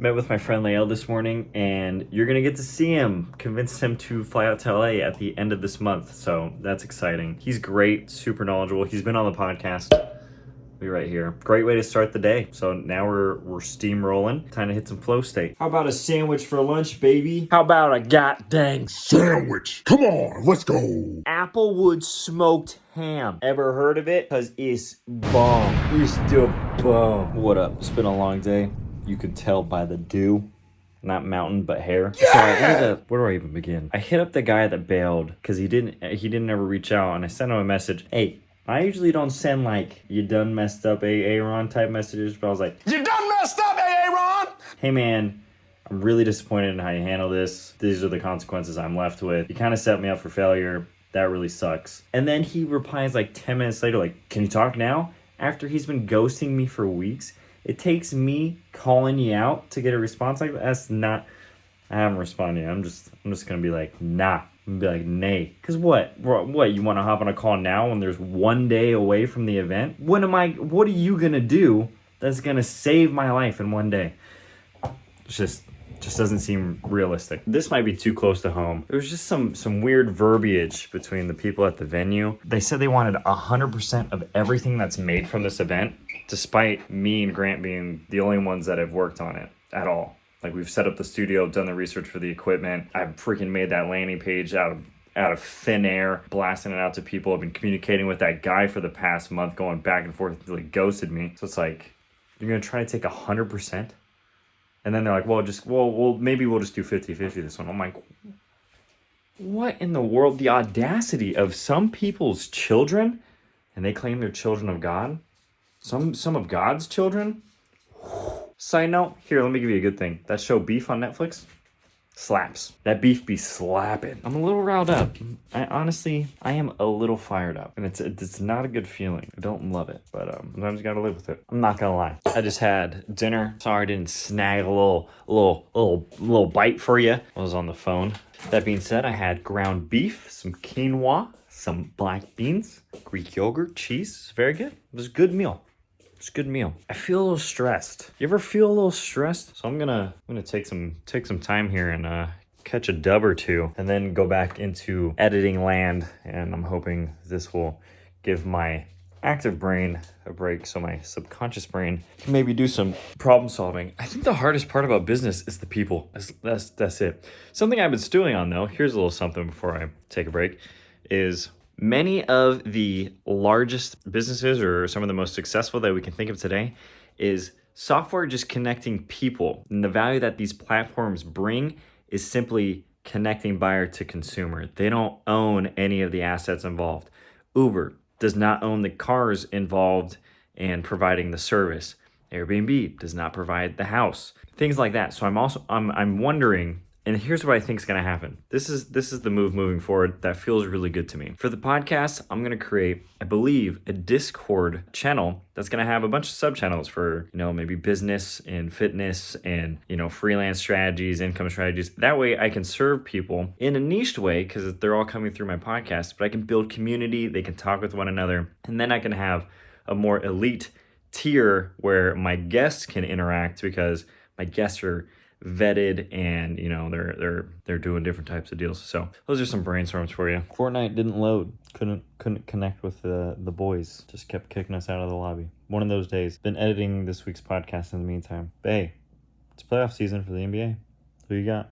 Met with my friend Lael this morning, and you're going to get to see him. Convinced him to fly out to LA at the end of this month, so that's exciting. He's great, super knowledgeable. He's been on the podcast. Be right here. Great way to start the day. So now we're steamrolling. Time to hit some flow state. How about a sandwich for lunch, baby? How about a goddamn sandwich? Come on, let's go. Applewood smoked ham. Ever heard of it? Because it's bomb. It's the bomb. What up? It's been a long day. You could tell by the dew. Not mountain, but hair. Yeah! So I ended up, where do I even begin? I hit up the guy that bailed because he didn't ever reach out, and I sent him a message. Hey, I usually don't send like, you done messed up Aaron type messages, but I was like, you done messed up Aaron! Hey man, I'm really disappointed in how you handle this. These are the consequences I'm left with. You kind of set me up for failure. That really sucks. And then he replies like 10 minutes later, like, can you talk now? After he's been ghosting me for weeks. It takes me calling you out to get a response like that. That's not, I haven't responded yet. I'm just gonna be like, nah. I'm gonna be like, nay. Cause what, you wanna hop on a call now when there's 1 day away from the event? What are you gonna do that's gonna save my life in 1 day? It's just doesn't seem realistic. This might be too close to home. There was just some weird verbiage between the people at the venue. They said they wanted 100% of everything that's made from this event, despite me and Grant being the only ones that have worked on it at all. Like, we've set up the studio, done the research for the equipment. I've freaking made that landing page out of thin air, blasting it out to people. I've been communicating with that guy for the past month, going back and forth until he ghosted me. So it's like, you're gonna try to take 100%? And then they're like, maybe we'll just do 50-50 this one. I'm like, what in the world? The audacity of some people's children, and they claim they're children of God. Some of God's children. Side note, here, let me give you a good thing. That show Beef on Netflix slaps. That beef be slapping. I'm a little riled up. I am a little fired up, and it's not a good feeling. I don't love it, but sometimes you gotta live with it. I'm not gonna lie. I just had dinner. Sorry I didn't snag a little bite for you. I was on the phone. That being said, I had ground beef, some quinoa, some black beans, Greek yogurt, cheese. Very good. It was a good meal. It's a good meal. I feel a little stressed. You ever feel a little stressed? So I'm gonna take some time here and catch a dub or two, and then go back into editing land. And I'm hoping this will give my active brain a break, so my subconscious brain can maybe do some problem solving. I think the hardest part about business is the people. That's it. Something I've been stewing on though. Here's a little something before I take a break. Is many of the largest businesses, or some of the most successful that we can think of today, is software just connecting people. And the value that these platforms bring is simply connecting buyer to consumer. They don't own any of the assets involved. Uber does not own the cars involved in providing the service. Airbnb does not provide the house. Things like that. So I'm wondering, and here's what I think is going to happen. This is the move moving forward that feels really good to me. For the podcast, I'm going to create, I believe, a Discord channel that's going to have a bunch of sub-channels for, maybe business and fitness and, freelance strategies, income strategies. That way I can serve people in a niched way because they're all coming through my podcast, but I can build community. They can talk with one another. And then I can have a more elite tier where my guests can interact because my guests are vetted and they're doing different types of deals. So those are some brainstorms for you. Fortnite didn't load, couldn't connect with the boys, just kept kicking us out of the lobby. One of those days. Been editing this week's podcast in the meantime. But hey, it's playoff season for the NBA. Who you got?